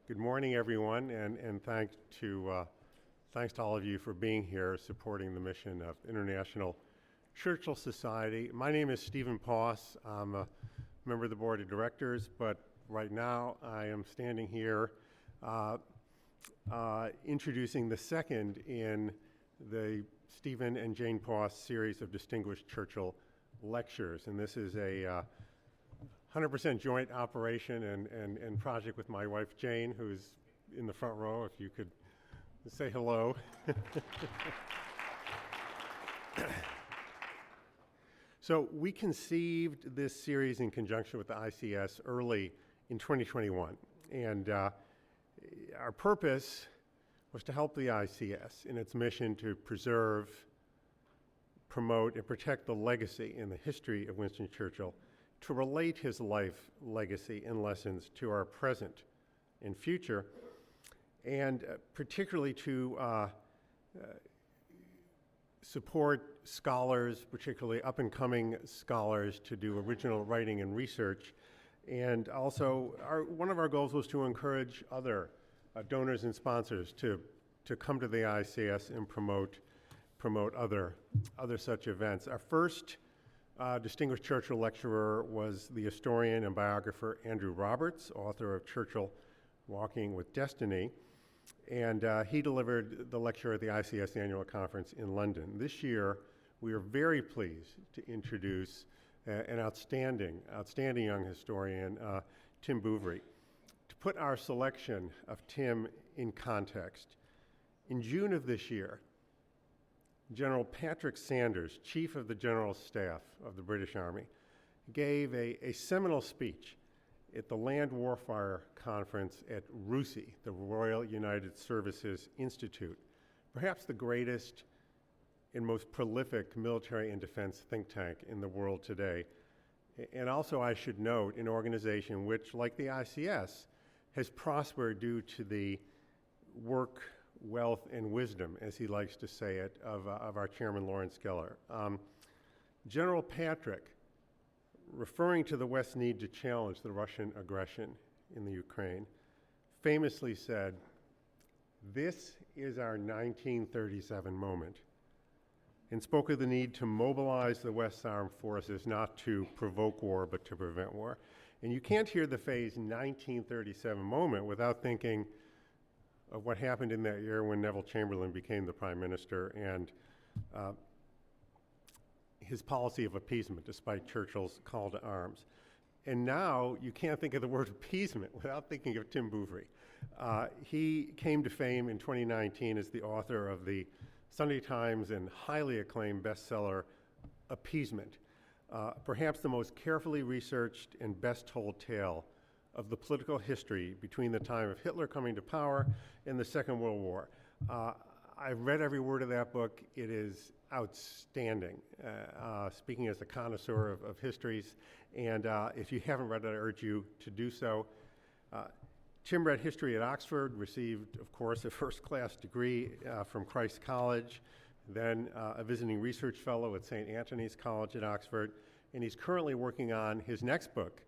Good morning, everyone, and thanks to all of you for being here, supporting the mission of International Churchill Society. My name is Stephen Poss. I'm a member of the Board of Directors, but right now I am standing here introducing the second in the Stephen and Jane Poss series of Distinguished Churchill Lectures, and this is a 100% joint operation and project with my wife Jane, who's in the front row. If you could say hello. So we conceived this series in conjunction with the ICS early in 2021, and our purpose was to help the ICS in its mission to preserve, promote, and protect the legacy and the history of Winston Churchill, to relate his life, legacy, and lessons to our present and future, and particularly to support scholars, particularly up-and-coming scholars, to do original writing and research. And also, one of our goals was to encourage other donors and sponsors to come to the ICS and promote other such events. Our first Distinguished Churchill Lecturer was the historian and biographer Andrew Roberts, author of Churchill, Walking with Destiny, and he delivered the lecture at the ICS Annual Conference in London. This year, we are very pleased to introduce an outstanding young historian, Tim Bouverie. To put our selection of Tim in context, in June of this year, General Patrick Sanders, Chief of the General Staff of the British Army, gave a seminal speech at the Land Warfare Conference at RUSI, the Royal United Services Institute, perhaps the greatest and most prolific military and defense think tank in the world today. And also, I should note, an organization which, like the ICS, has prospered due to the work, wealth, and wisdom, as he likes to say it, of our chairman, Lawrence Geller. General Patrick, referring to the West's need to challenge the Russian aggression in the Ukraine, famously said, "This is our 1937 moment," and spoke of the need to mobilize the West's armed forces not to provoke war, but to prevent war. And you can't hear the phrase 1937 moment without thinking of what happened in that year when Neville Chamberlain became the Prime Minister, and his policy of appeasement, despite Churchill's call to arms. And now you can't think of the word appeasement without thinking of Tim Bouverie. He came to fame in 2019 as the author of the Sunday Times and highly acclaimed bestseller, Appeasement, perhaps the most carefully researched and best told tale of the political history between the time of Hitler coming to power and the Second World War. I've read every word of that book. It is outstanding, speaking as a connoisseur of histories. And if you haven't read it, I urge you to do so. Tim read history at Oxford, received, of course, a first-class degree from Christ College, then a visiting research fellow at St. Antony's College at Oxford, and he's currently working on his next book,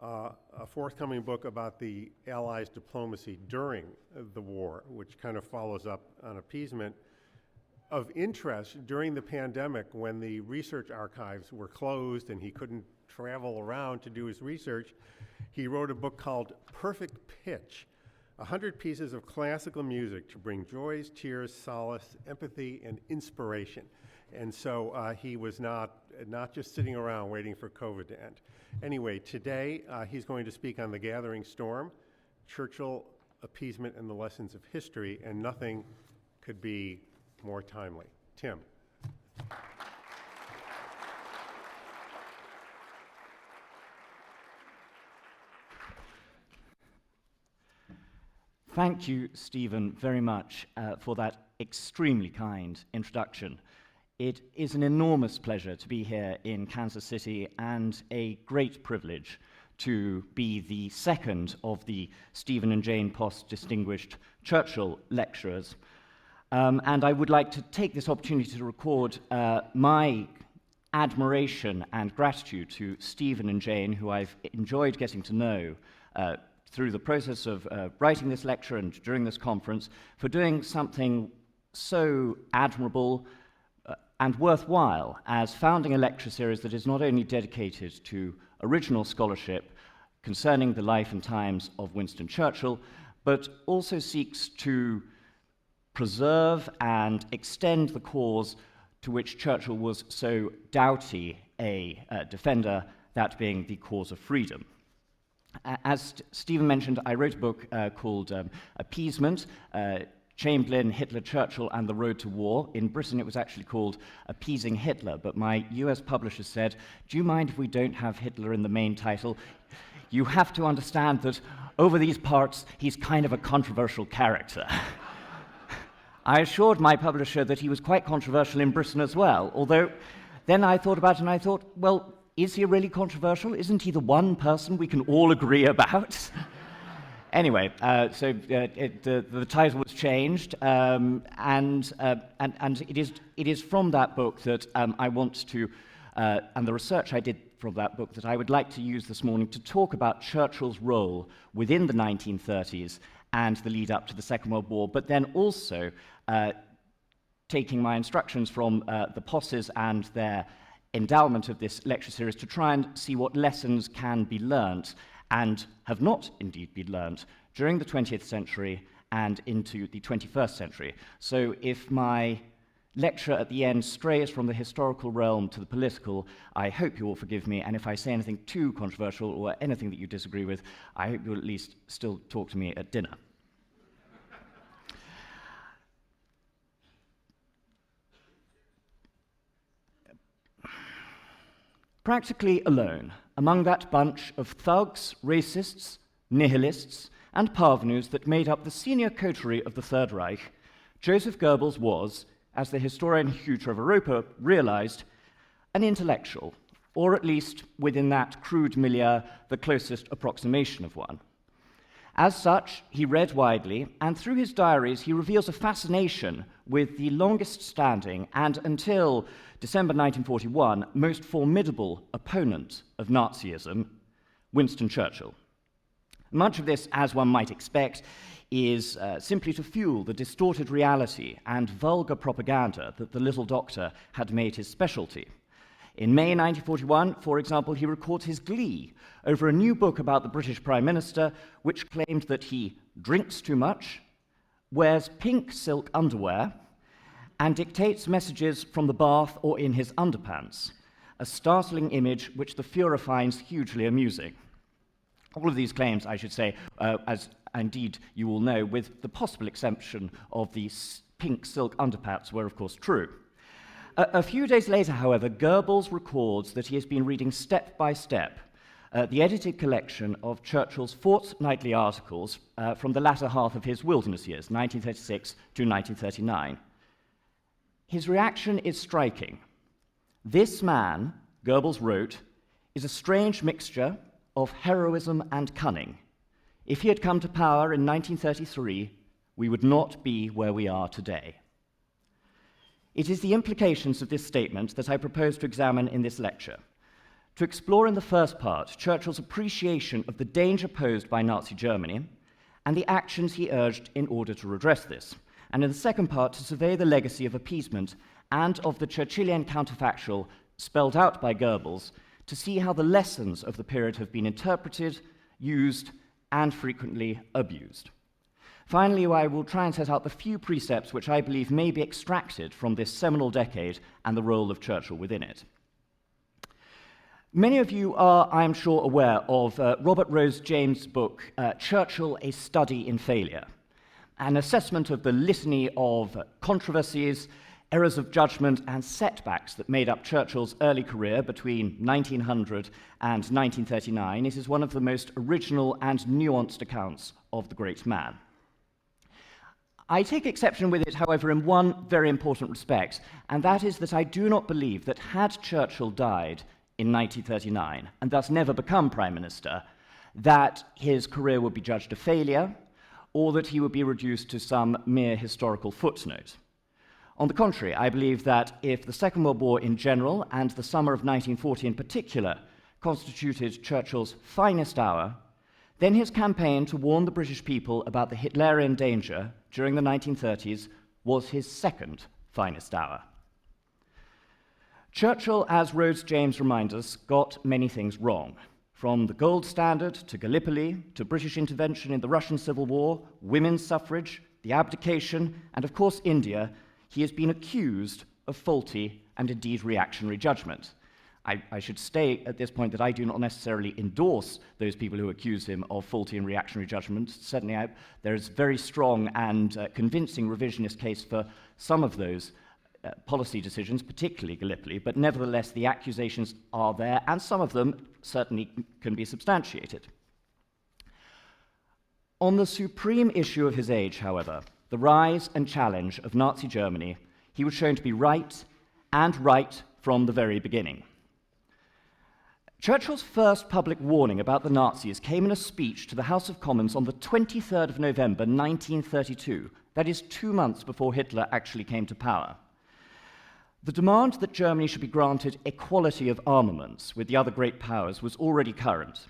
a forthcoming book about the Allies' diplomacy during the war, which kind of follows up on appeasement. Of interest, during the pandemic, when the research archives were closed and he couldn't travel around to do his research, he wrote a book called Perfect Pitch, 100 pieces of classical music to bring joys, tears, solace, empathy, and inspiration. And so he was not just sitting around waiting for COVID to end. Anyway, today he's going to speak on The Gathering Storm, Churchill, Appeasement, and the Lessons of History, and nothing could be more timely. Tim. Thank you, Stephen, very much for that extremely kind introduction. It is an enormous pleasure to be here in Kansas City and a great privilege to be the second of the Stephen and Jane Poss Distinguished Churchill Lecturers. And I would like to take this opportunity to record my admiration and gratitude to Stephen and Jane, who I've enjoyed getting to know through the process of writing this lecture and during this conference for doing something so admirable and worthwhile as founding a lecture series that is not only dedicated to original scholarship concerning the life and times of Winston Churchill, but also seeks to preserve and extend the cause to which Churchill was so doughty a defender, that being the cause of freedom. As Stephen mentioned, I wrote a book called Appeasement, Chamberlain, Hitler, Churchill, and the Road to War. In Britain, it was actually called Appeasing Hitler, but my US publisher said, "Do you mind if we don't have Hitler in the main title? You have to understand that over these parts, he's kind of a controversial character." I assured my publisher that he was quite controversial in Britain as well, although then I thought about it and I thought, well, is he really controversial? Isn't he the one person we can all agree about? Anyway, so the title was changed, and it is from that book that I want to, and the research I did from that book that I would like to use this morning to talk about Churchill's role within the 1930s and the lead up to the Second World War, but then also taking my instructions from the Posses and their endowment of this lecture series to try and see what lessons can be learnt and have not indeed been learnt during the 20th century and into the 21st century. So if my lecture at the end strays from the historical realm to the political, I hope you will forgive me, and if I say anything too controversial or anything that you disagree with, I hope you'll at least still talk to me at dinner. Practically alone among that bunch of thugs, racists, nihilists, and parvenus that made up the senior coterie of the Third Reich, Joseph Goebbels was, as the historian Hugh Trevor-Roper realized, an intellectual, or at least, within that crude milieu, the closest approximation of one. As such, he read widely, and through his diaries he reveals a fascination with the longest-standing and, until December 1941, most formidable opponent of Nazism, Winston Churchill. Much of this, as one might expect, is simply to fuel the distorted reality and vulgar propaganda that the little doctor had made his specialty. In May 1941, for example, he records his glee over a new book about the British Prime Minister, which claimed that he drinks too much, wears pink silk underwear, and dictates messages from the bath or in his underpants, a startling image which the Führer finds hugely amusing. All of these claims, I should say, as indeed you all know, with the possible exception of the pink silk underpants, were of course true. A few days later, however, Goebbels records that he has been reading step by step the edited collection of Churchill's fortnightly articles from the latter half of his wilderness years, 1936 to 1939. His reaction is striking. This man, Goebbels wrote, is a strange mixture of heroism and cunning. If he had come to power in 1933, we would not be where we are today. It is the implications of this statement that I propose to examine in this lecture. To explore in the first part Churchill's appreciation of the danger posed by Nazi Germany and the actions he urged in order to redress this, and in the second part to survey the legacy of appeasement and of the Churchillian counterfactual spelled out by Goebbels to see how the lessons of the period have been interpreted, used, and frequently abused. Finally, I will try and set out the few precepts which I believe may be extracted from this seminal decade and the role of Churchill within it. Many of you are, I am sure, aware of Robert Rose James' book, Churchill, A Study in Failure, an assessment of the litany of controversies, errors of judgment, and setbacks that made up Churchill's early career between 1900 and 1939. It is one of the most original and nuanced accounts of the great man. I take exception with it, however, in one very important respect, and that is that I do not believe that had Churchill died in 1939, and thus never become Prime Minister, that his career would be judged a failure, or that he would be reduced to some mere historical footnote. On the contrary, I believe that if the Second World War in general, and the summer of 1940 in particular, constituted Churchill's finest hour, then his campaign to warn the British people about the Hitlerian danger during the 1930s was his second finest hour. Churchill, as Rhodes James reminds us, got many things wrong. From the gold standard to Gallipoli, to British intervention in the Russian Civil War, women's suffrage, the abdication, and of course India, he has been accused of faulty and indeed reactionary judgment. I should state at this point that I do not necessarily endorse those people who accuse him of faulty and reactionary judgment. Certainly there is very strong and convincing revisionist case for some of those policy decisions, particularly Gallipoli, but nevertheless the accusations are there, and some of them certainly can be substantiated. On the supreme issue of his age, however, the rise and challenge of Nazi Germany, he was shown to be right, and right from the very beginning. Churchill's first public warning about the Nazis came in a speech to the House of Commons on the 23rd of November 1932, that is 2 months before Hitler actually came to power. The demand that Germany should be granted equality of armaments with the other great powers was already current.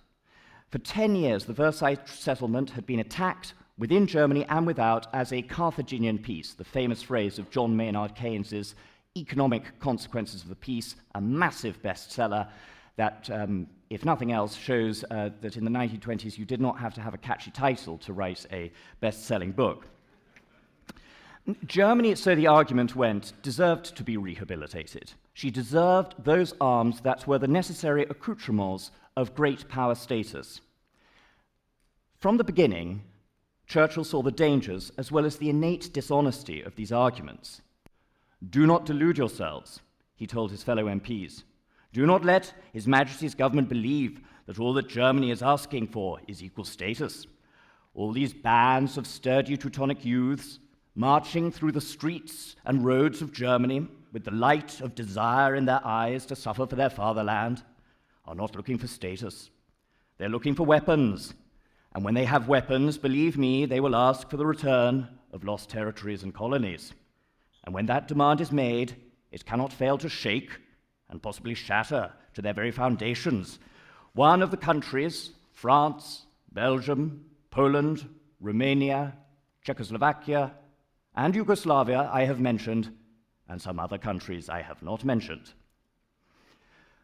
For 10 years, the Versailles settlement had been attacked within Germany and without as a Carthaginian peace, the famous phrase of John Maynard Keynes's Economic Consequences of the Peace, a massive bestseller that, if nothing else, shows that in the 1920s you did not have to have a catchy title to write a best-selling book. Germany, so the argument went, deserved to be rehabilitated. She deserved those arms that were the necessary accoutrements of great power status. From the beginning, Churchill saw the dangers as well as the innate dishonesty of these arguments. "Do not delude yourselves," he told his fellow MPs. "Do not let His Majesty's government believe that all that Germany is asking for is equal status. All these bands of sturdy Teutonic youths marching through the streets and roads of Germany with the light of desire in their eyes to suffer for their fatherland are not looking for status. They're looking for weapons. And when they have weapons, believe me, they will ask for the return of lost territories and colonies. And when that demand is made, it cannot fail to shake and possibly shatter to their very foundations one of the countries, France, Belgium, Poland, Romania, Czechoslovakia, and Yugoslavia I have mentioned, and some other countries I have not mentioned."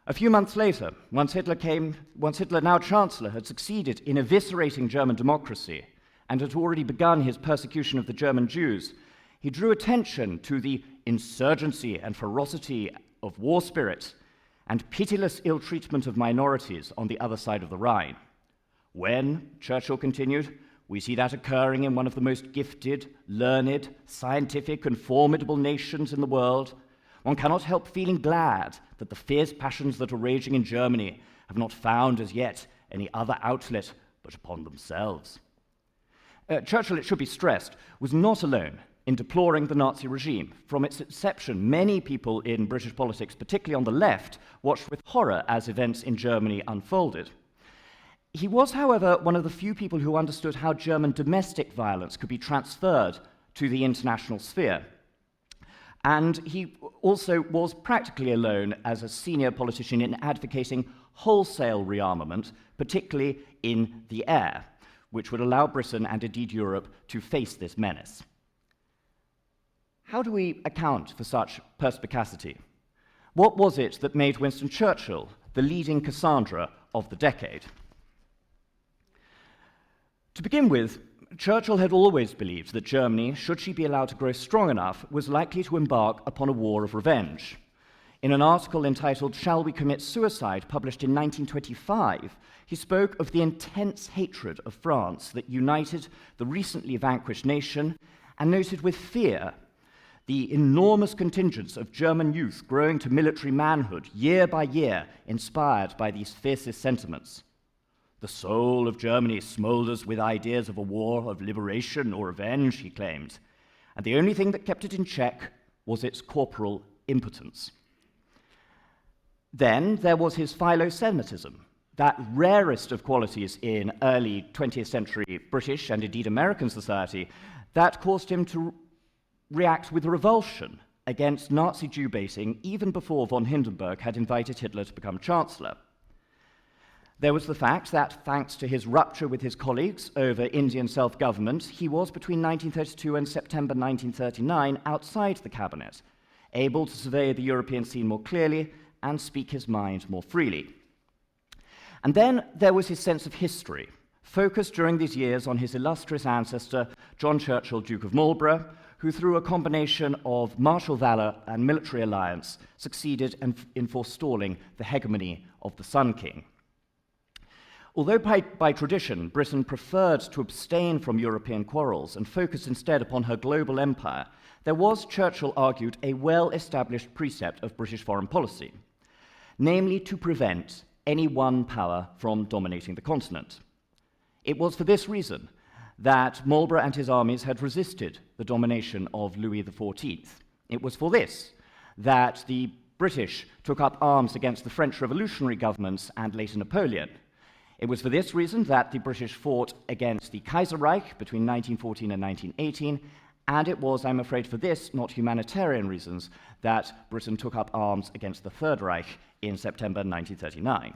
A few months later, once Hitler, now Chancellor, had succeeded in eviscerating German democracy and had already begun his persecution of the German Jews, he drew attention to the insurgency and ferocity of war spirit and pitiless ill-treatment of minorities on the other side of the Rhine. When, Churchill continued, we see that occurring in one of the most gifted, learned, scientific, and formidable nations in the world, one cannot help feeling glad that the fierce passions that are raging in Germany have not found as yet any other outlet but upon themselves. Churchill, it should be stressed, was not alone in deploring the Nazi regime. From its inception, many people in British politics, particularly on the left, watched with horror as events in Germany unfolded. He was, however, one of the few people who understood how German domestic violence could be transferred to the international sphere. And he also was practically alone as a senior politician in advocating wholesale rearmament, particularly in the air, which would allow Britain and indeed Europe to face this menace. How do we account for such perspicacity? What was it that made Winston Churchill the leading Cassandra of the decade? To begin with, Churchill had always believed that Germany, should she be allowed to grow strong enough, was likely to embark upon a war of revenge. In an article entitled "Shall We Commit Suicide?" published in 1925, he spoke of the intense hatred of France that united the recently vanquished nation and noted with fear the enormous contingents of German youth growing to military manhood year by year, inspired by these fiercest sentiments. "The soul of Germany smoulders with ideas of a war of liberation or revenge," he claimed, and the only thing that kept it in check was its corporal impotence. Then there was his philo-Semitism, that rarest of qualities in early 20th century British and indeed American society that caused him to react with revulsion against Nazi Jew baiting even before von Hindenburg had invited Hitler to become Chancellor. There was the fact that, thanks to his rupture with his colleagues over Indian self-government, he was between 1932 and September 1939 outside the cabinet, able to survey the European scene more clearly and speak his mind more freely. And then there was his sense of history, focused during these years on his illustrious ancestor, John Churchill, Duke of Marlborough, who through a combination of martial valor and military alliance succeeded in forestalling the hegemony of the Sun King. Although by tradition Britain preferred to abstain from European quarrels and focus instead upon her global empire, there was, Churchill argued, a well-established precept of British foreign policy, namely to prevent any one power from dominating the continent. It was for this reason that Marlborough and his armies had resisted the domination of Louis XIV. It was for this that the British took up arms against the French revolutionary governments and later Napoleon. It was for this reason that the British fought against the Kaiserreich between 1914 and 1918, and it was, I'm afraid, for this, not humanitarian reasons, that Britain took up arms against the Third Reich in September 1939.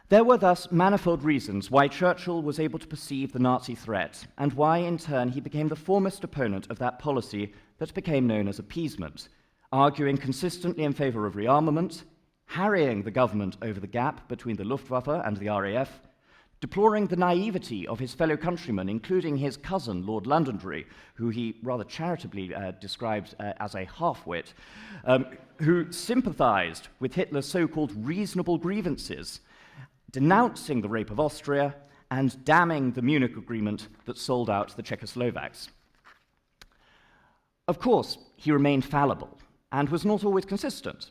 There were thus manifold reasons why Churchill was able to perceive the Nazi threat, and why, in turn, he became the foremost opponent of that policy that became known as appeasement, arguing consistently in favor of rearmament, harrying the government over the gap between the Luftwaffe and the RAF, deploring the naivety of his fellow countrymen, including his cousin, Lord Londonderry, who he rather charitably described as a half-wit, who sympathized with Hitler's so-called reasonable grievances, denouncing the rape of Austria and damning the Munich Agreement that sold out the Czechoslovaks. Of course, he remained fallible and was not always consistent.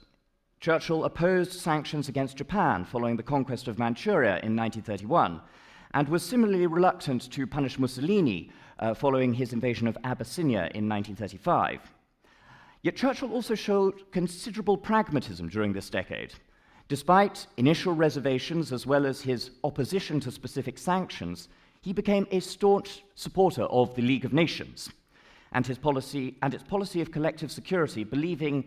Churchill opposed sanctions against Japan following the conquest of Manchuria in 1931, and was similarly reluctant to punish Mussolini following his invasion of Abyssinia in 1935. Yet Churchill also showed considerable pragmatism during this decade. Despite initial reservations as well as his opposition to specific sanctions, he became a staunch supporter of the League of Nations and its policy of collective security, believing,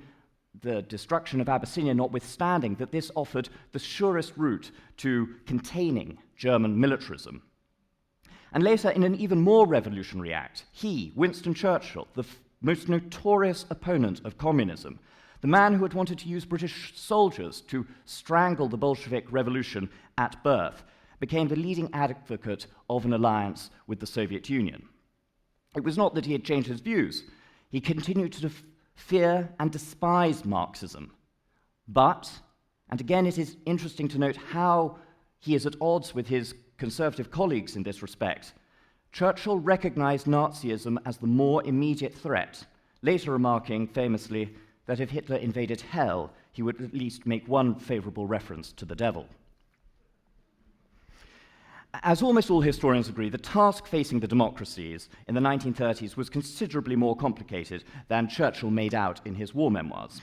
the destruction of Abyssinia notwithstanding, that this offered the surest route to containing German militarism. And later, in an even more revolutionary act, he, Winston Churchill, the most notorious opponent of communism, the man who had wanted to use British soldiers to strangle the Bolshevik Revolution at birth, became the leading advocate of an alliance with the Soviet Union. It was not that he had changed his views. He continued to fear and despise Marxism. But, and again it is interesting to note how he is at odds with his conservative colleagues in this respect, Churchill recognized Nazism as the more immediate threat, later remarking famously that if Hitler invaded hell, he would at least make one favorable reference to the devil. As almost all historians agree, the task facing the democracies in the 1930s was considerably more complicated than Churchill made out in his war memoirs.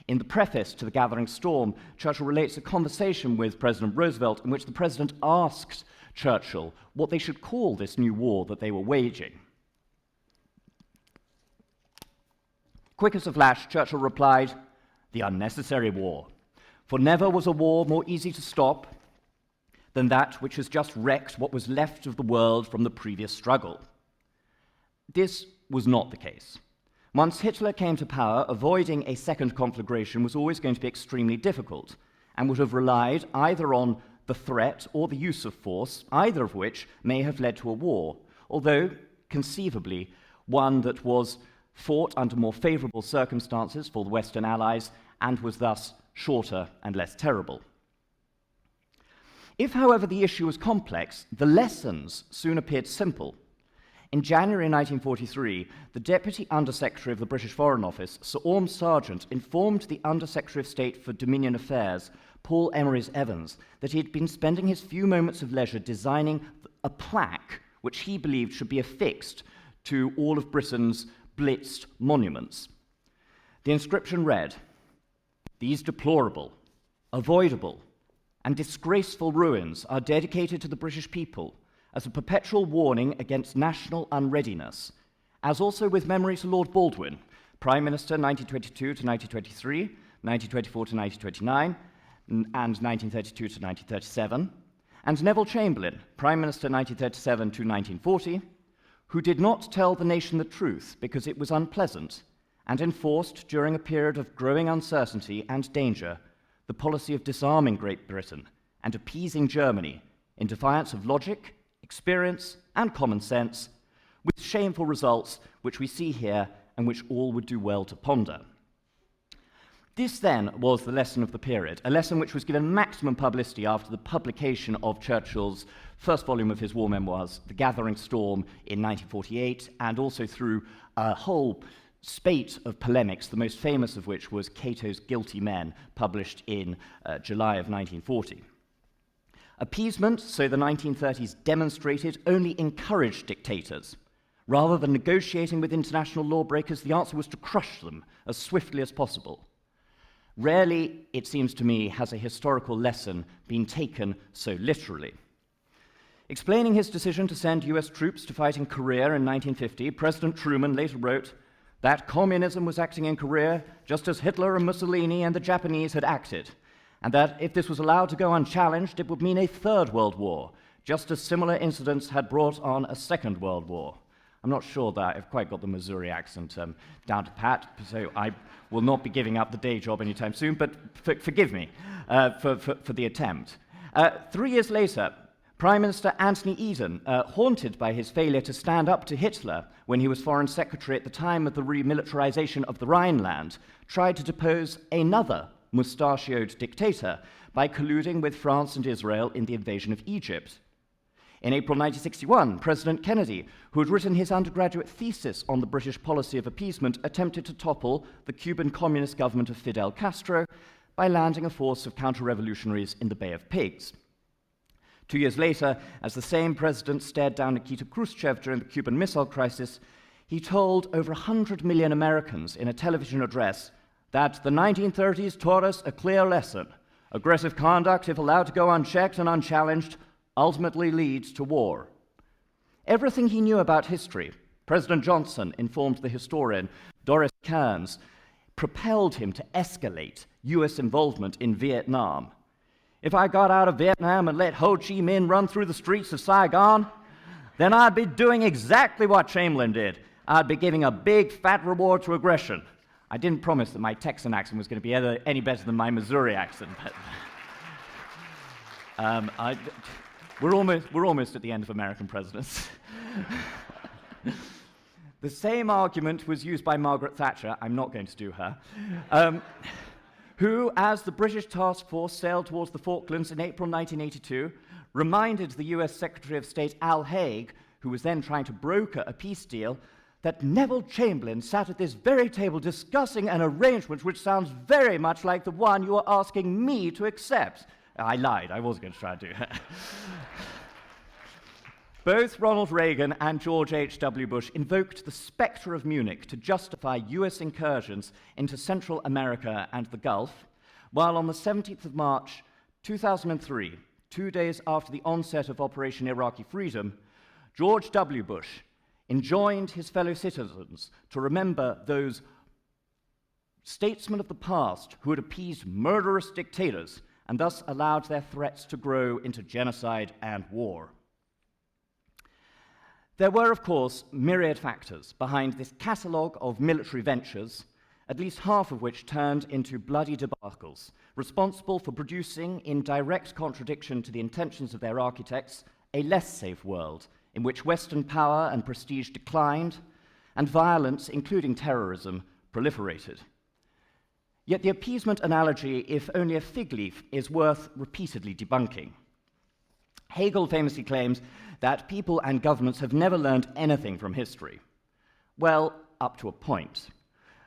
In the preface to The Gathering Storm, Churchill relates a conversation with President Roosevelt in which the president asked Churchill what they should call this new war that they were waging. Quick as a flash, Churchill replied, "The unnecessary war. For never was a war more easy to stop than that which has just wrecked what was left of the world from the previous struggle." This was not the case. Once Hitler came to power, avoiding a second conflagration was always going to be extremely difficult, and would have relied either on the threat or the use of force, either of which may have led to a war, although, conceivably, one that was fought under more favorable circumstances for the Western Allies and was thus shorter and less terrible. If, however, the issue was complex, the lessons soon appeared simple. In January 1943, the Deputy Undersecretary of the British Foreign Office, Sir Orme Sargent, informed the Undersecretary of State for Dominion Affairs, Paul Emery's Evans, that he had been spending his few moments of leisure designing a plaque which he believed should be affixed to all of Britain's blitzed monuments. The inscription read, "These deplorable, avoidable, and disgraceful ruins are dedicated to the British people as a perpetual warning against national unreadiness, as also with memory to Lord Baldwin, Prime Minister 1922 to 1923, 1924 to 1929, and 1932 to 1937, and Neville Chamberlain, Prime Minister 1937 to 1940, who did not tell the nation the truth because it was unpleasant, and enforced, during a period of growing uncertainty and danger, the policy of disarming Great Britain and appeasing Germany in defiance of logic, experience, and common sense, with shameful results which we see here and which all would do well to ponder. This then was the lesson of the period, a lesson which was given maximum publicity after the publication of Churchill's first volume of his war memoirs, The Gathering Storm, in 1948, and also through a whole spate of polemics, the most famous of which was Cato's Guilty Men, published in July of 1940. Appeasement, so the 1930s demonstrated, only encouraged dictators. Rather than negotiating with international lawbreakers, the answer was to crush them as swiftly as possible. Rarely, it seems to me, has a historical lesson been taken so literally. Explaining his decision to send US troops to fight in Korea in 1950, President Truman later wrote that communism was acting in Korea just as Hitler and Mussolini and the Japanese had acted, and that if this was allowed to go unchallenged, it would mean a third world war, just as similar incidents had brought on a second world war. I'm not sure that I've quite got the Missouri accent down to pat, so I will not be giving up the day job anytime soon, but forgive me for the attempt. 3 years later, Prime Minister Anthony Eden, haunted by his failure to stand up to Hitler when he was Foreign Secretary at the time of the remilitarization of the Rhineland, tried to depose another mustachioed dictator by colluding with France and Israel in the invasion of Egypt. In April 1961, President Kennedy, who had written his undergraduate thesis on the British policy of appeasement, attempted to topple the Cuban communist government of Fidel Castro by landing a force of counter-revolutionaries in the Bay of Pigs. 2 years later, as the same president stared down Nikita Khrushchev during the Cuban Missile Crisis, he told over 100 million Americans in a television address that the 1930s taught us a clear lesson. Aggressive conduct, if allowed to go unchecked and unchallenged, ultimately leads to war. Everything he knew about history, President Johnson informed the historian Doris Kearns, propelled him to escalate US involvement in Vietnam. If I got out of Vietnam and let Ho Chi Minh run through the streets of Saigon, then I'd be doing exactly what Chamberlain did. I'd be giving a big fat reward to aggression. I didn't promise that my Texan accent was going to be any better than my Missouri accent, but we're almost at the end of American presidents. The same argument was used by Margaret Thatcher, I'm not going to do her, who, as the British task force sailed towards the Falklands in April 1982, reminded the US Secretary of State Al Haig, who was then trying to broker a peace deal, that Neville Chamberlain sat at this very table discussing an arrangement which sounds very much like the one you are asking me to accept. I lied, I was going to try and do that. Both Ronald Reagan and George H.W. Bush invoked the spectre of Munich to justify US incursions into Central America and the Gulf, while on the 17th of March 2003, 2 days after the onset of Operation Iraqi Freedom, George W. Bush enjoined his fellow citizens to remember those statesmen of the past who had appeased murderous dictators and thus allowed their threats to grow into genocide and war. There were, of course, myriad factors behind this catalogue of military ventures, at least half of which turned into bloody debacles, responsible for producing, in direct contradiction to the intentions of their architects, a less safe world in which Western power and prestige declined, and violence, including terrorism, proliferated. Yet the appeasement analogy, if only a fig leaf, is worth repeatedly debunking. Hegel famously claims that people and governments have never learned anything from history. Well, up to a point.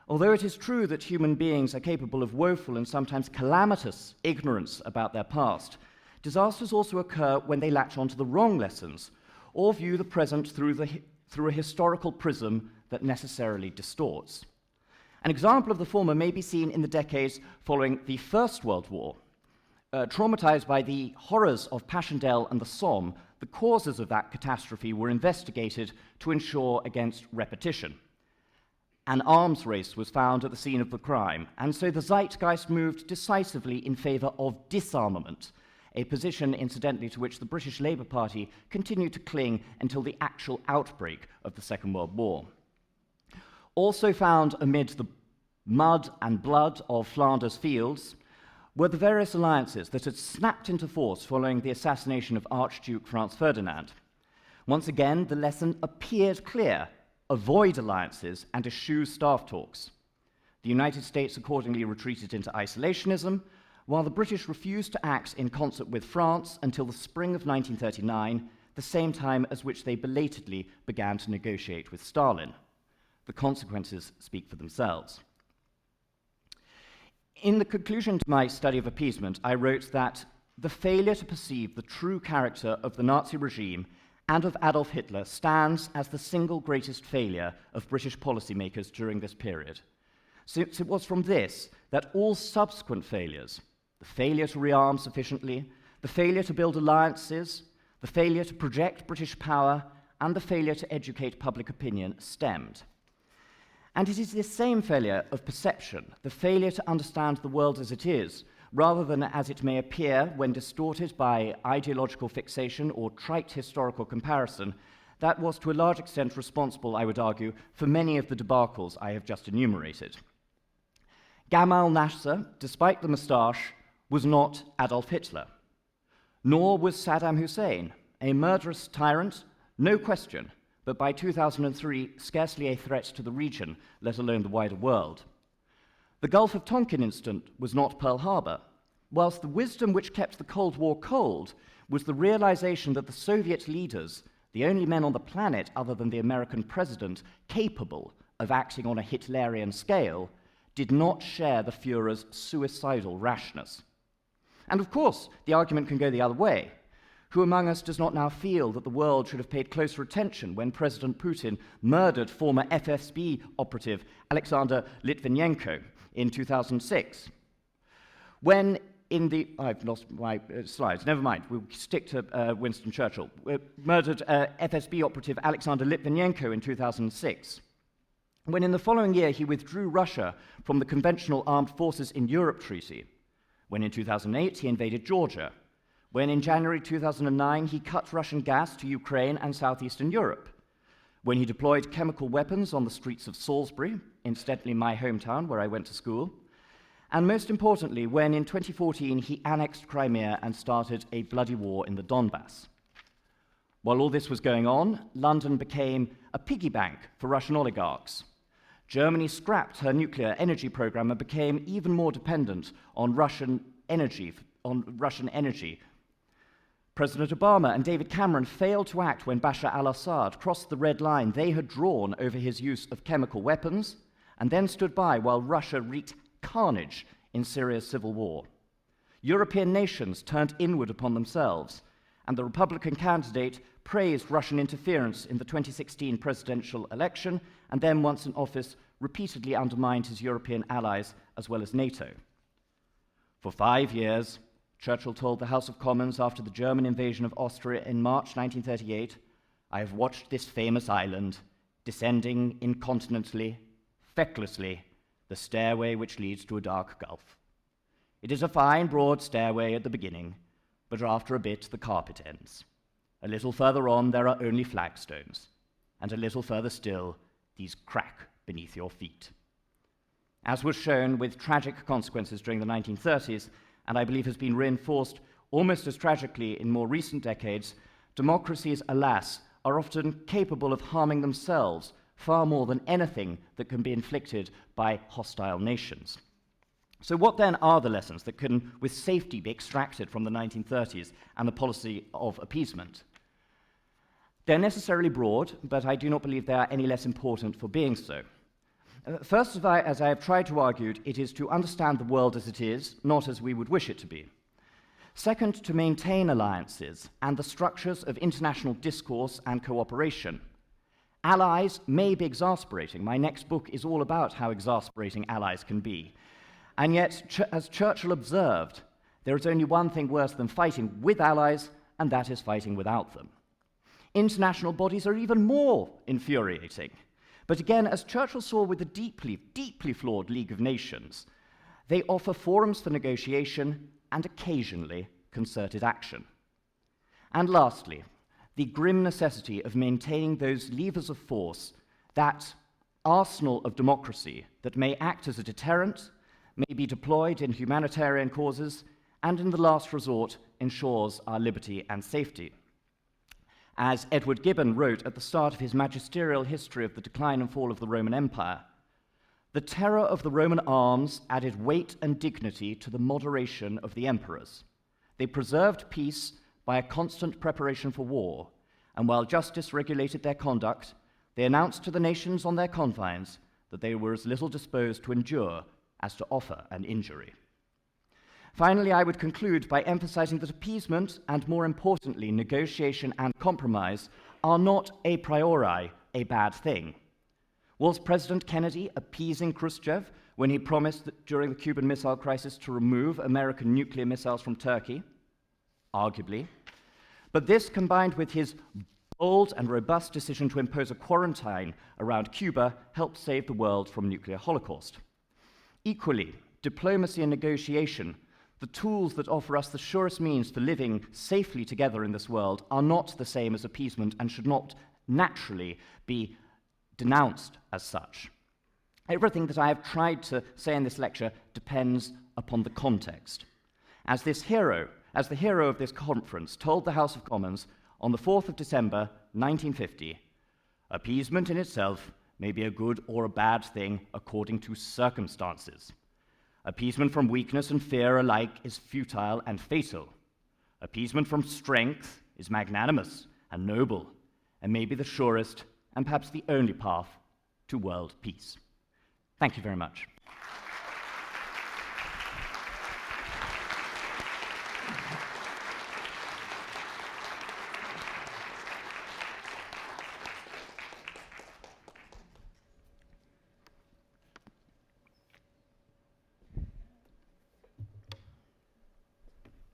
Although it is true that human beings are capable of woeful and sometimes calamitous ignorance about their past, disasters also occur when they latch onto the wrong lessons or view the present through a historical prism that necessarily distorts. An example of the former may be seen in the decades following the First World War. Traumatized by the horrors of Passchendaele and the Somme, the causes of that catastrophe were investigated to ensure against repetition. An arms race was found at the scene of the crime, and so the zeitgeist moved decisively in favour of disarmament, a position, incidentally, to which the British Labour Party continued to cling until the actual outbreak of the Second World War. Also found amid the mud and blood of Flanders fields were the various alliances that had snapped into force following the assassination of Archduke Franz Ferdinand. Once again, the lesson appeared clear: avoid alliances and eschew staff talks. The United States accordingly retreated into isolationism, while the British refused to act in concert with France until the spring of 1939, the same time as which they belatedly began to negotiate with Stalin. The consequences speak for themselves. In the conclusion to my study of appeasement, I wrote that the failure to perceive the true character of the Nazi regime and of Adolf Hitler stands as the single greatest failure of British policymakers during this period. Since it was from this that all subsequent failures, the failure to rearm sufficiently, the failure to build alliances, the failure to project British power, and the failure to educate public opinion stemmed. And it is this same failure of perception, the failure to understand the world as it is, rather than as it may appear when distorted by ideological fixation or trite historical comparison, that was to a large extent responsible, I would argue, for many of the debacles I have just enumerated. Gamal Nasser, despite the moustache, was not Adolf Hitler, nor was Saddam Hussein, a murderous tyrant, no question, but by 2003 scarcely a threat to the region, let alone the wider world. The Gulf of Tonkin incident was not Pearl Harbor, whilst the wisdom which kept the Cold War cold was the realization that the Soviet leaders, the only men on the planet other than the American president capable of acting on a Hitlerian scale, did not share the Führer's suicidal rashness. And of course, the argument can go the other way. Who among us does not now feel that the world should have paid closer attention when President Putin murdered former FSB operative Alexander Litvinenko in 2006? When in the... I've lost my slides, never mind, we'll stick to Winston Churchill. Murdered FSB operative Alexander Litvinenko in 2006. When in the following year he withdrew Russia from the Conventional Armed Forces in Europe Treaty. When in 2008 he invaded Georgia. When in January 2009 he cut Russian gas to Ukraine and southeastern Europe. When he deployed chemical weapons on the streets of Salisbury, incidentally my hometown where I went to school. And most importantly, when in 2014 he annexed Crimea and started a bloody war in the Donbass. While all this was going on, London became a piggy bank for Russian oligarchs. Germany scrapped her nuclear energy program and became even more dependent on Russian energy. President Obama and David Cameron failed to act when Bashar al-Assad crossed the red line they had drawn over his use of chemical weapons, and then stood by while Russia wreaked carnage in Syria's civil war. European nations turned inward upon themselves, and the Republican candidate praised Russian interference in the 2016 presidential election, and then, once in office, repeatedly undermined his European allies as well as NATO. For 5 years, Churchill told the House of Commons after the German invasion of Austria in March 1938, "I have watched this famous island descending incontinently, fecklessly, the stairway which leads to a dark gulf. It is a fine, broad stairway at the beginning, but after a bit the carpet ends. A little further on there are only flagstones, and a little further still these crack beneath your feet." As was shown with tragic consequences during the 1930s, and I believe has been reinforced almost as tragically in more recent decades, democracies, alas, are often capable of harming themselves far more than anything that can be inflicted by hostile nations. So what then are the lessons that can with safety be extracted from the 1930s and the policy of appeasement? They're necessarily broad, but I do not believe they are any less important for being so. First, as I have tried to argue, it is to understand the world as it is, not as we would wish it to be. Second, to maintain alliances and the structures of international discourse and cooperation. Allies may be exasperating. My next book is all about how exasperating allies can be. And yet, as Churchill observed, there is only one thing worse than fighting with allies, and that is fighting without them. International bodies are even more infuriating. But again, as Churchill saw with the deeply, deeply flawed League of Nations, they offer forums for negotiation and occasionally concerted action. And lastly, the grim necessity of maintaining those levers of force, that arsenal of democracy that may act as a deterrent, may be deployed in humanitarian causes, and in the last resort ensures our liberty and safety. As Edward Gibbon wrote at the start of his magisterial history of the decline and fall of the Roman Empire, the terror of the Roman arms added weight and dignity to the moderation of the emperors. They preserved peace by a constant preparation for war, and while justice regulated their conduct, they announced to the nations on their confines that they were as little disposed to endure as to offer an injury. Finally, I would conclude by emphasizing that appeasement, and more importantly, negotiation and compromise, are not a priori a bad thing. Was President Kennedy appeasing Khrushchev when he promised that during the Cuban Missile Crisis to remove American nuclear missiles from Turkey? Arguably. But this, combined with his bold and robust decision to impose a quarantine around Cuba, helped save the world from nuclear holocaust. Equally, diplomacy and negotiation, the tools that offer us the surest means for living safely together in this world, are not the same as appeasement and should not naturally be denounced as such. Everything that I have tried to say in this lecture depends upon the context. As the hero of this conference told the House of Commons on the 4th of December, 1950, appeasement in itself may be a good or a bad thing according to circumstances. Appeasement from weakness and fear alike is futile and fatal. Appeasement from strength is magnanimous and noble, and may be the surest and perhaps the only path to world peace. Thank you very much.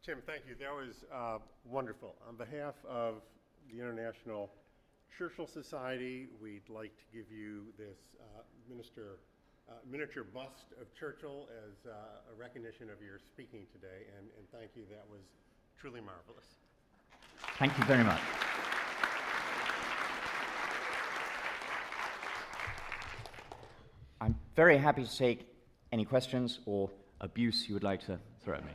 Tim, thank you. That was wonderful. On behalf of the International Churchill Society, we'd like to give you this miniature bust of Churchill as a recognition of your speaking today, and thank you. That was truly marvelous. Thank you very much. I'm very happy to take any questions or abuse you would like to throw at me.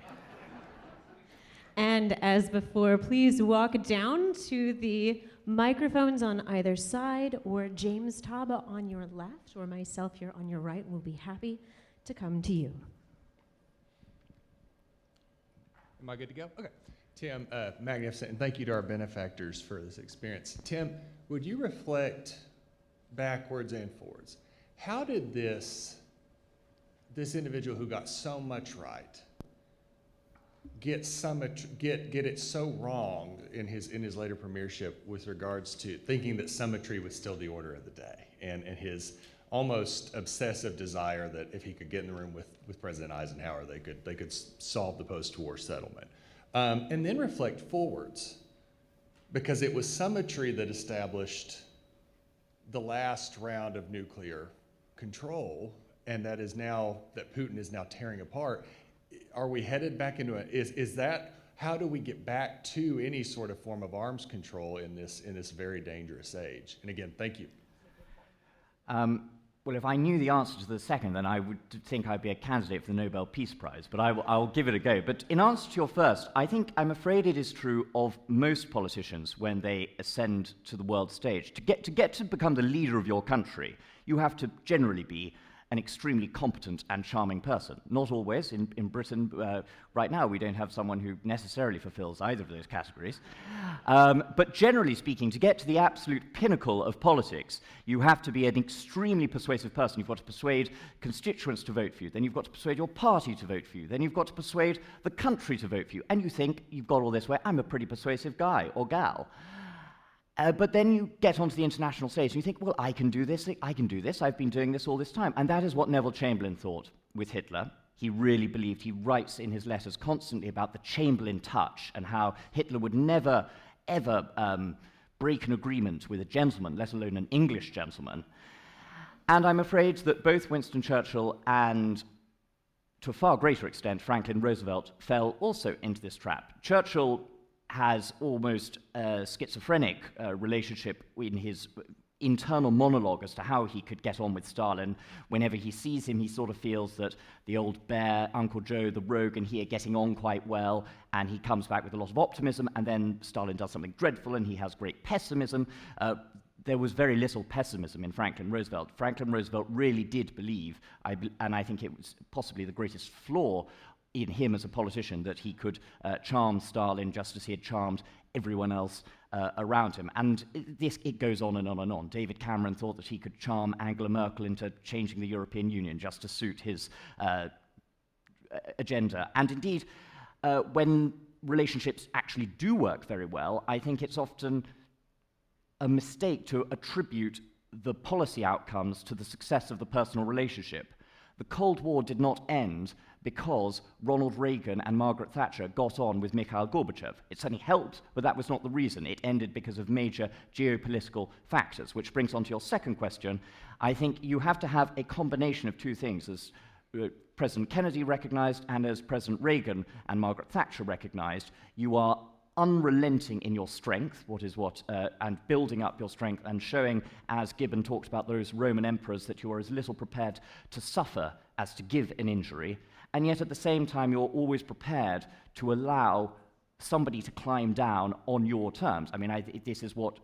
And as before, please walk down to the microphones on either side, or James Taba on your left, or myself here on your right. We'll be happy to come to you. Am I good to go? Okay. Tim, magnificent, and thank you to our benefactors for this experience. Tim, would you reflect backwards and forwards? How did this individual who got so much right get it so wrong in his later premiership with regards to thinking that symmetry was still the order of the day, and his almost obsessive desire that if he could get in the room with President Eisenhower, they could solve the post-war settlement, and then reflect forwards, because it was symmetry that established the last round of nuclear control, and that Putin is now tearing apart. Are we headed back into how do we get back to any sort of form of arms control in this very dangerous age? And again, thank you. Well, if I knew the answer to the second, then I would think I'd be a candidate for the Nobel Peace Prize, but I'll give it a go. But in answer to your first, I'm afraid it is true of most politicians when they ascend to the world stage. To get to become the leader of your country, you have to generally be an extremely competent and charming person. Not always. In Britain, right now, we don't have someone who necessarily fulfills either of those categories. But generally speaking, to get to the absolute pinnacle of politics, you have to be an extremely persuasive person. You've got to persuade constituents to vote for you. Then you've got to persuade your party to vote for you. Then you've got to persuade the country to vote for you. And you think you've got all this way. I'm a pretty persuasive guy or gal. But then you get onto the international stage and you think, well, I can do this, I've been doing this all this time. And that is what Neville Chamberlain thought with Hitler. He really believed, he writes in his letters constantly about the Chamberlain touch and how Hitler would never, ever break an agreement with a gentleman, let alone an English gentleman. And I'm afraid that both Winston Churchill and, to a far greater extent, Franklin Roosevelt fell also into this trap. Churchill has almost a schizophrenic relationship in his internal monologue as to how he could get on with Stalin. Whenever he sees him, he sort of feels that the old bear, Uncle Joe, the rogue, and he are getting on quite well, and he comes back with a lot of optimism, and then Stalin does something dreadful, and he has great pessimism. There was very little pessimism in Franklin Roosevelt. Franklin Roosevelt really did believe, and I think it was possibly the greatest flaw in him as a politician, that he could charm Stalin just as he had charmed everyone else around him. And it goes on and on and on. David Cameron thought that he could charm Angela Merkel into changing the European Union just to suit his agenda. And indeed, when relationships actually do work very well, I think it's often a mistake to attribute the policy outcomes to the success of the personal relationship. The Cold War did not end because Ronald Reagan and Margaret Thatcher got on with Mikhail Gorbachev. It certainly helped, but that was not the reason. It ended because of major geopolitical factors, which brings on to your second question. I think you have to have a combination of two things, as President Kennedy recognized and as President Reagan and Margaret Thatcher recognized. You are unrelenting in your strength, and building up your strength and showing, as Gibbon talked about those Roman emperors, that you are as little prepared to suffer as to give an injury, and yet at the same time you're always prepared to allow somebody to climb down on your terms. I mean, this is what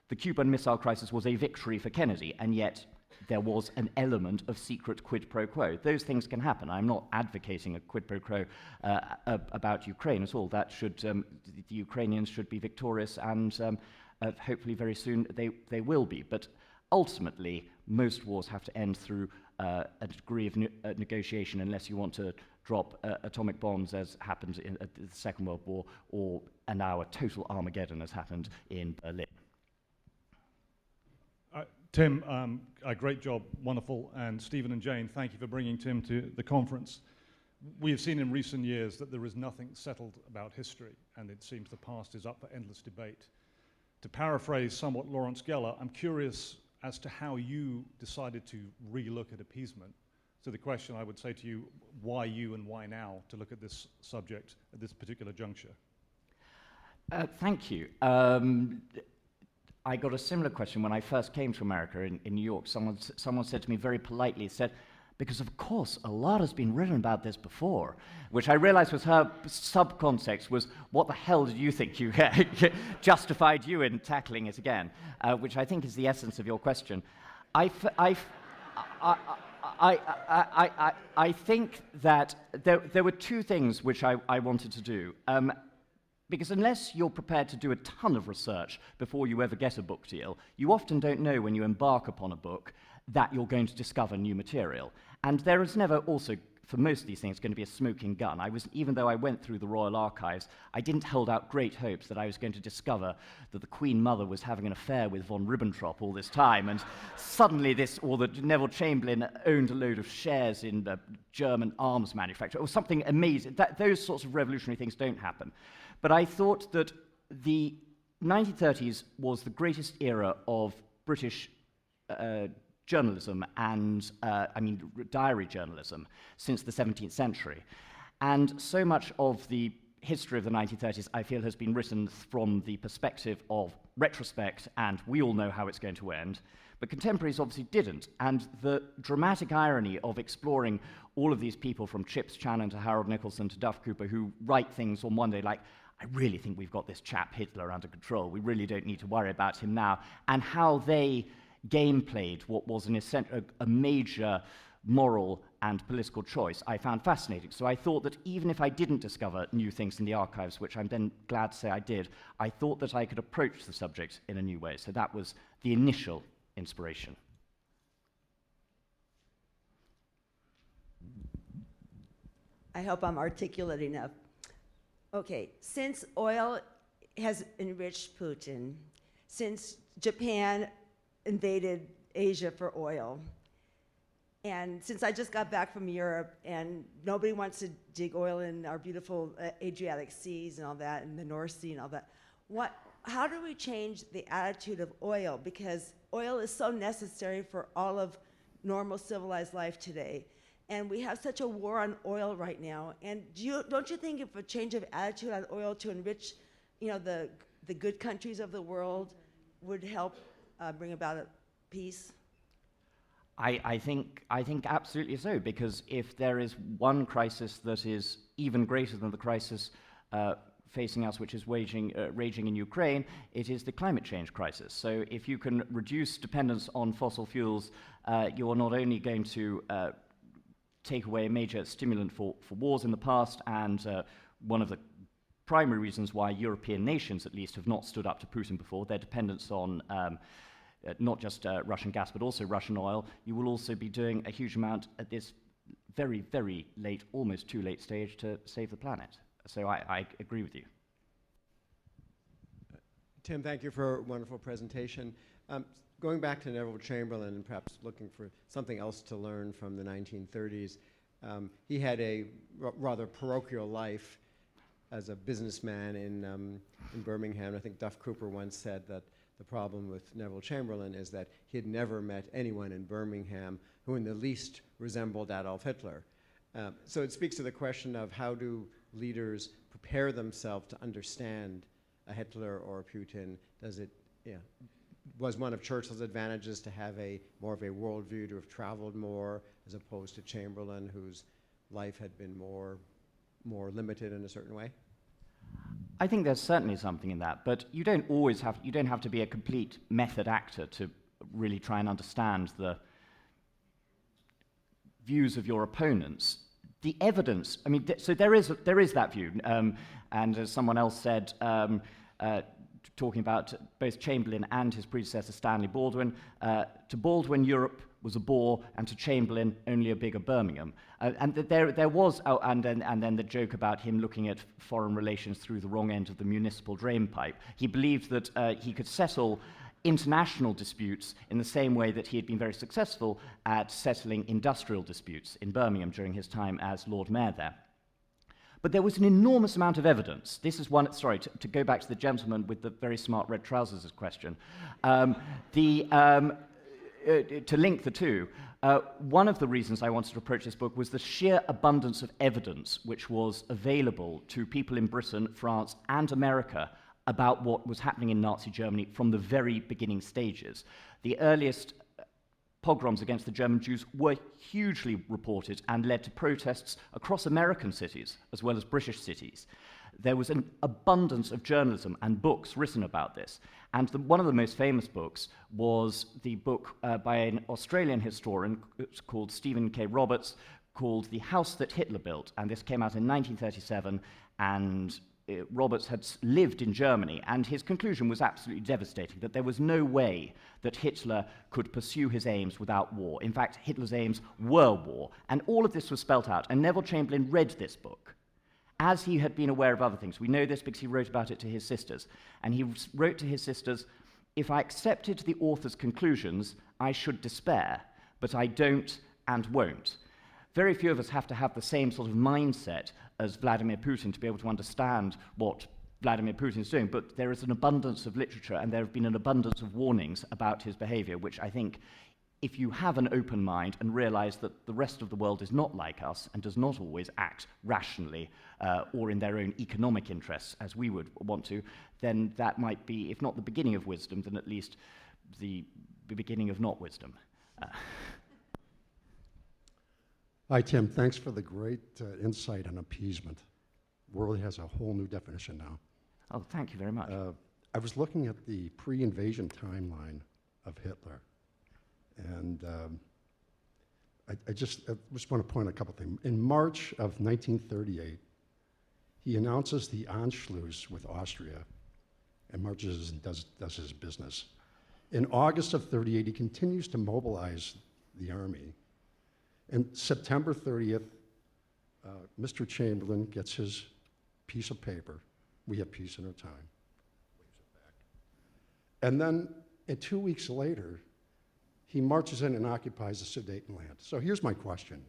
the Cuban Missile Crisis was, a victory for Kennedy, and yet there was an element of secret quid pro quo. Those things can happen. I'm not advocating a quid pro quo about Ukraine at all. That should, the Ukrainians should be victorious, and hopefully very soon they will be. But ultimately, most wars have to end through a degree of negotiation, unless you want to drop atomic bombs, as happened in the Second World War, and now a total Armageddon has happened in Berlin. Tim, a great job, wonderful, and Stephen and Jane, thank you for bringing Tim to the conference. We have seen in recent years that there is nothing settled about history, and it seems the past is up for endless debate. To paraphrase somewhat Lawrence Geller, I'm curious as to how you decided to re-look at appeasement. So the question I would say to you, why you and why now to look at this subject at this particular juncture? Thank you. I got a similar question when I first came to America in New York. Someone said to me very politely, because of course a lot has been written about this before, which I realized was her subcontext was, what the hell did you think you justified you in tackling it again, which I think is the essence of your question. I think that there were two things which I wanted to do. Because unless you're prepared to do a ton of research before you ever get a book deal, you often don't know when you embark upon a book that you're going to discover new material. And there is never also, for most of these things, going to be a smoking gun. Even though I went through the Royal Archives, I didn't hold out great hopes that I was going to discover that the Queen Mother was having an affair with von Ribbentrop all this time, and suddenly that Neville Chamberlain owned a load of shares in the German arms manufacturer, or something amazing. Those sorts of revolutionary things don't happen. But I thought that the 1930s was the greatest era of British journalism and, diary journalism since the 17th century. And so much of the history of the 1930s, I feel, has been written from the perspective of retrospect, and we all know how it's going to end. But contemporaries obviously didn't. And the dramatic irony of exploring all of these people, from Chips Channon to Harold Nicholson to Duff Cooper, who write things on one day like, I really think we've got this chap Hitler under control. We really don't need to worry about him now. And how they game-played what was a major moral and political choice, I found fascinating. So I thought that even if I didn't discover new things in the archives, which I'm then glad to say I did, I thought that I could approach the subject in a new way. So that was the initial inspiration. I hope I'm articulate enough. Okay, since oil has enriched Putin, since Japan invaded Asia for oil, and since I just got back from Europe and nobody wants to dig oil in our beautiful Adriatic seas and all that, and the North Sea and all that, how do we change the attitude of oil? Because oil is so necessary for all of normal civilized life today. And we have such a war on oil right now. And don't you think if a change of attitude on oil to enrich, the good countries of the world would help bring about a peace? I think absolutely so, because if there is one crisis that is even greater than the crisis facing us, which is raging in Ukraine, it is the climate change crisis. So if you can reduce dependence on fossil fuels, you're not only going to take away a major stimulant for wars in the past, and one of the primary reasons why European nations, at least, have not stood up to Putin before, their dependence on not just Russian gas, but also Russian oil. You will also be doing a huge amount at this very, very late, almost too late stage to save the planet. So I agree with you. Tim, thank you for a wonderful presentation. Going back to Neville Chamberlain and perhaps looking for something else to learn from the 1930s, he had a rather parochial life as a businessman in Birmingham. I think Duff Cooper once said that the problem with Neville Chamberlain is that he had never met anyone in Birmingham who in the least resembled Adolf Hitler. So it speaks to the question of how do leaders prepare themselves to understand a Hitler or a Putin? Was one of Churchill's advantages to have more of a worldview, to have traveled more, as opposed to Chamberlain, whose life had been more limited in a certain way? I think there's certainly something in that, but you don't have to be a complete method actor to really try and understand the views of your opponents. The evidence, so there is that view, and as someone else said, talking about both Chamberlain and his predecessor Stanley Baldwin, to Baldwin Europe was a bore, and to Chamberlain only a bigger Birmingham. And there was, and then the joke about him looking at foreign relations through the wrong end of the municipal drainpipe. He believed that he could settle international disputes in the same way that he had been very successful at settling industrial disputes in Birmingham during his time as Lord Mayor there. But there was an enormous amount of evidence. This is one, sorry, to go back to the gentleman with the very smart red trousers question. To link the two, one of the reasons I wanted to approach this book was the sheer abundance of evidence which was available to people in Britain, France, and America about what was happening in Nazi Germany from the very beginning stages. The earliest pogroms against the German Jews were hugely reported and led to protests across American cities as well as British cities. There was an abundance of journalism and books written about this. And one of the most famous books was the book by an Australian historian called Stephen K. Roberts called The House That Hitler Built. And this came out in 1937, and Roberts had lived in Germany, and his conclusion was absolutely devastating, that there was no way that Hitler could pursue his aims without war. In fact, Hitler's aims were war, and all of this was spelt out, and Neville Chamberlain read this book, as he had been aware of other things. We know this because he wrote about it to his sisters, and he wrote to his sisters, "If I accepted the author's conclusions, I should despair, but I don't and won't." Very few of us have to have the same sort of mindset as Vladimir Putin to be able to understand what Vladimir Putin is doing, but there is an abundance of literature and there have been an abundance of warnings about his behavior, which I think, if you have an open mind and realize that the rest of the world is not like us and does not always act rationally or in their own economic interests as we would want to, then that might be, if not the beginning of wisdom, then at least the beginning of not wisdom. Hi, Tim. Thanks for the great insight on appeasement. World has a whole new definition now. Oh, thank you very much. I was looking at the pre-invasion timeline of Hitler, and I just want to point out a couple things. In March of 1938, he announces the Anschluss with Austria and marches and does his business. In August of 38, he continues to mobilize the army. And September 30th, Mr. Chamberlain gets his piece of paper. We have peace in our time. Waves it back. And then 2 weeks later, he marches in and occupies the Sudetenland. So here's my question.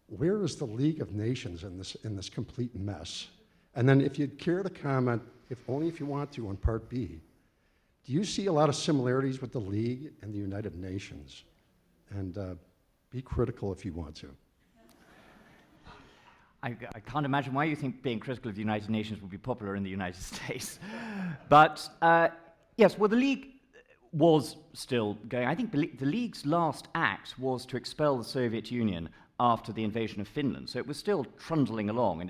Where is the League of Nations in this complete mess? And then if you'd care to comment, if you want to, on Part B, do you see a lot of similarities with the League and the United Nations? And be critical if you want to. I can't imagine why you think being critical of the United Nations would be popular in the United States. But yes, well, the League was still going. I think the League's last act was to expel the Soviet Union after the invasion of Finland. So it was still trundling along,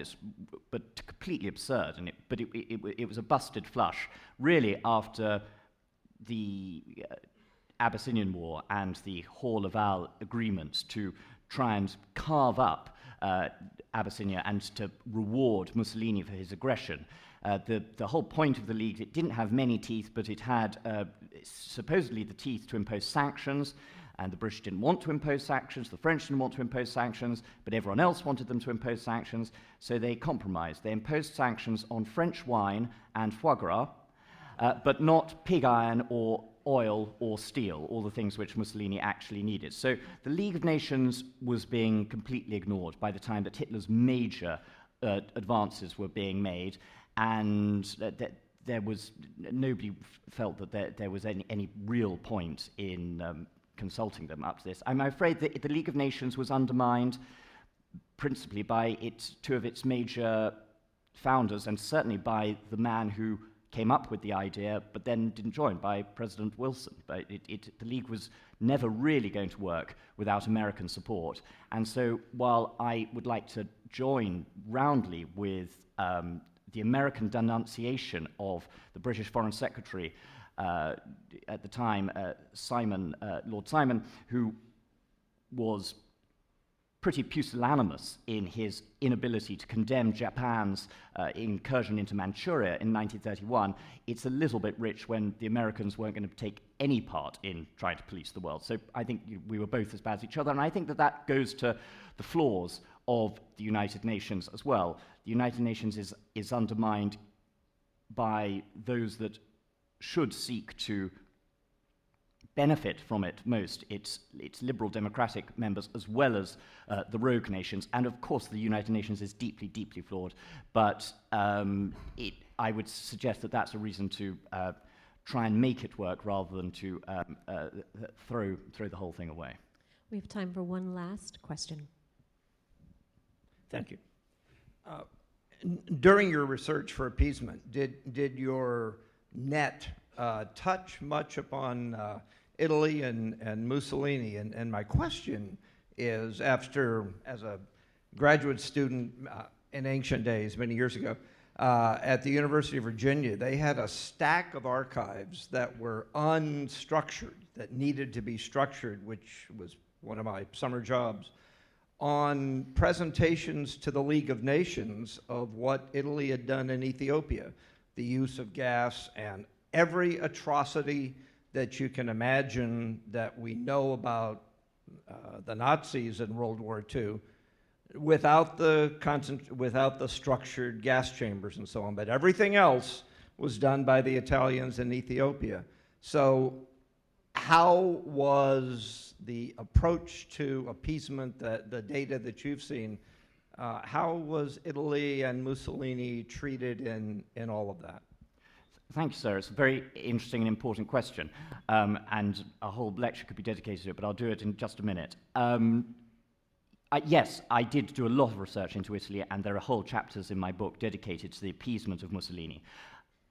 but completely absurd. But it was a busted flush, really, after the Abyssinian War and the Hall-Laval agreements to try and carve up Abyssinia and to reward Mussolini for his aggression. The whole point of the League, it didn't have many teeth, but it had supposedly the teeth to impose sanctions, and the British didn't want to impose sanctions, the French didn't want to impose sanctions, but everyone else wanted them to impose sanctions, so they compromised. They imposed sanctions on French wine and foie gras, but not pig iron or oil or steel, all the things which Mussolini actually needed. So the League of Nations was being completely ignored by the time that Hitler's major advances were being made, and nobody felt that there was any real point in consulting them up to this. I'm afraid that the League of Nations was undermined principally by two of its major founders, and certainly by the man who came up with the idea, but then didn't join, by President Wilson. But the League was never really going to work without American support. And so while I would like to join roundly with the American denunciation of the British Foreign Secretary at the time, Lord Simon, who was pretty pusillanimous in his inability to condemn Japan's incursion into Manchuria in 1931, it's a little bit rich when the Americans weren't going to take any part in trying to police the world. So I think we were both as bad as each other, and I think that goes to the flaws of the United Nations as well. The United Nations is undermined by those that should seek to benefit from it most, its liberal democratic members as well as the rogue nations. And of course the United Nations is deeply, deeply flawed, but I would suggest that that's a reason to try and make it work rather than to throw the whole thing away. We have time for one last question. Thank you. During your research for Appeasement, did your net touch much upon Italy and Mussolini? And my question is, as a graduate student in ancient days, many years ago, at the University of Virginia, they had a stack of archives that were unstructured, that needed to be structured, which was one of my summer jobs, on presentations to the League of Nations of what Italy had done in Ethiopia, the use of gas and every atrocity that you can imagine that we know about the Nazis in World War II, without the structured gas chambers and so on. But everything else was done by the Italians in Ethiopia. So how was the approach to appeasement, the data that you've seen, how was Italy and Mussolini treated in all of that? Thank you, sir. It's a very interesting and important question, and a whole lecture could be dedicated to it, but I'll do it in just a minute. Yes, I did do a lot of research into Italy, and there are whole chapters in my book dedicated to the appeasement of Mussolini.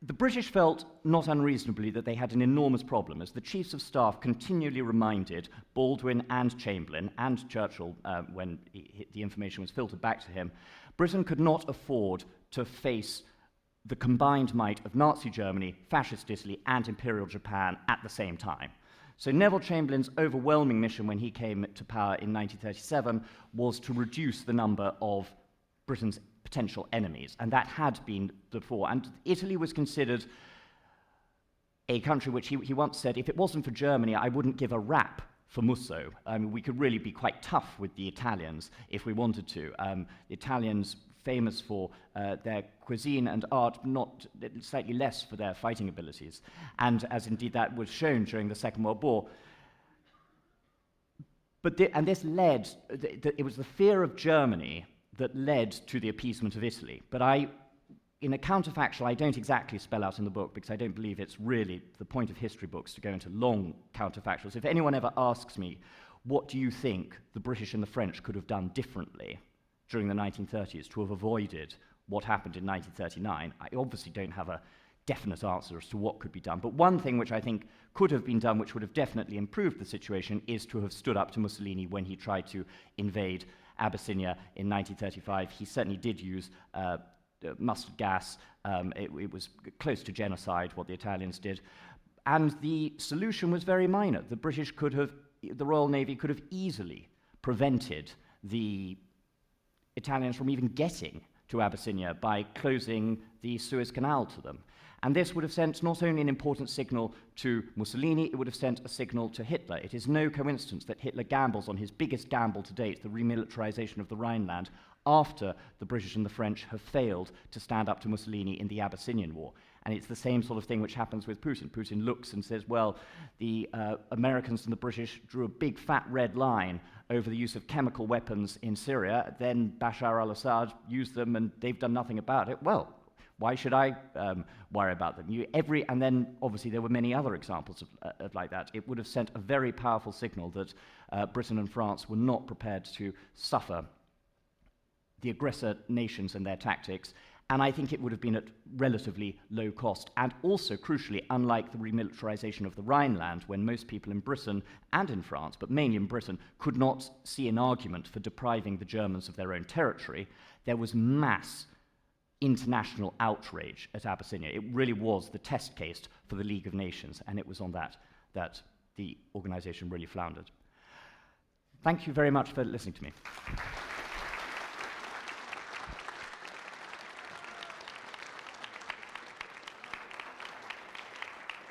The British felt, not unreasonably, that they had an enormous problem, as the chiefs of staff continually reminded Baldwin and Chamberlain and Churchill, when the information was filtered back to him, Britain could not afford to face the combined might of Nazi Germany, Fascist Italy, and Imperial Japan at the same time. So Neville Chamberlain's overwhelming mission when he came to power in 1937 was to reduce the number of Britain's potential enemies, and that had been before. And Italy was considered a country which he once said, if it wasn't for Germany, I wouldn't give a rap for Musso. I mean, we could really be quite tough with the Italians if we wanted to. The Italians famous for their cuisine and art, not slightly less for their fighting abilities, and as indeed that was shown during the Second World War. But this led, it was the fear of Germany that led to the appeasement of Italy. But I in a counterfactual, I don't exactly spell out in the book because I don't believe it's really the point of history books to go into long counterfactuals. If anyone ever asks me, what do you think the British and the French could have done differently during the 1930s to have avoided what happened in 1939, I obviously don't have a definite answer as to what could be done. But one thing which I think could have been done, which would have definitely improved the situation, is to have stood up to Mussolini when he tried to invade Abyssinia in 1935. He certainly did use mustard gas. It was close to genocide, what the Italians did. And the solution was very minor. The British could have, the Royal Navy could have easily prevented the Italians from even getting to Abyssinia by closing the Suez Canal to them. And this would have sent not only an important signal to Mussolini, it would have sent a signal to Hitler. It is no coincidence that Hitler gambles on his biggest gamble to date, the remilitarization of the Rhineland, after the British and the French have failed to stand up to Mussolini in the Abyssinian War. And it's the same sort of thing which happens with Putin. Putin looks and says, well, the Americans and the British drew a big fat red line over the use of chemical weapons in Syria, then Bashar al-Assad used them and they've done nothing about it. Well, why should I worry about them? And then, obviously, there were many other examples of like that. It would have sent a very powerful signal that Britain and France were not prepared to suffer the aggressor nations and their tactics, and I think it would have been at relatively low cost. And also, crucially, unlike the remilitarization of the Rhineland, when most people in Britain and in France, but mainly in Britain, could not see an argument for depriving the Germans of their own territory, there was mass international outrage at Abyssinia. It really was the test case for the League of Nations, and it was on that the organization really floundered. Thank you very much for listening to me.